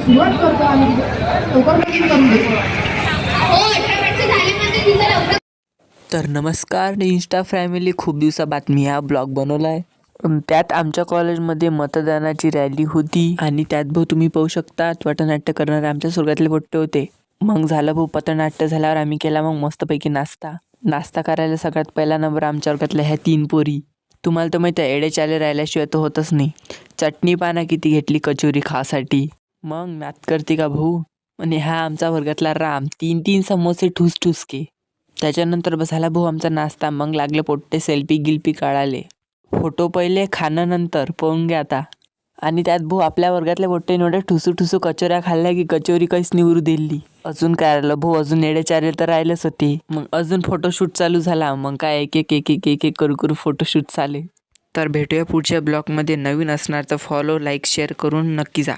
सुरुवात करतो आणि लवकर करून देतो. तर नमस्कार इंस्टा फॅमिली, खूप दिवसा बातमी हा ब्लॉग बनवला आहे. त्यात आमच्या कॉलेजमध्ये मतदानाची रॅली होती आणि त्यात भाऊ तुम्ही पाहू शकता पथनाट्य करणारे आमच्या स्वर्गातले पोट्टे होते. मग झालं भाऊ, पथनाट्य झाल्यावर आम्ही केला मग मस्तपैकी नाश्ता करायला. सगळ्यात पहिला नंबर आमच्या वर्गातल्या ह्या 3 पोरी. तुम्हाला तर माहिती आहे, एडे चाले राहिल्याशिवाय तर होतच नाही. चटणी पाना किती घेतली कचोरी खासाठी. मग नात करते का भाऊ. आणि हा आमचा वर्गातला राम 3 समोसे ठूस के. त्याच्यानंतर बसायला भाऊ आमचा नाश्ता. मग लागले पोट्टे सेल्फी गिल्फी काढाले. फोटो पहिले खाणं नंतर, पाहून घ्या आता. आणि त्यात भाऊ आपल्या वर्गातल्या पोट्टे एवढ्या ठुसू कचोऱ्या खाल्ल्या की कचोरी काहीच निवरू दिली. अजून काय राहिलं भाऊ, अजून एडे चारे तर राहिलेच होते. मग अजून फोटोशूट चालू झाला. मग काय एक करू फोटोशूट चाले. तर भेटूया पुढच्या ब्लॉगमध्ये. नवीन असणार तर फॉलो लाईक शेअर करून नक्की जा.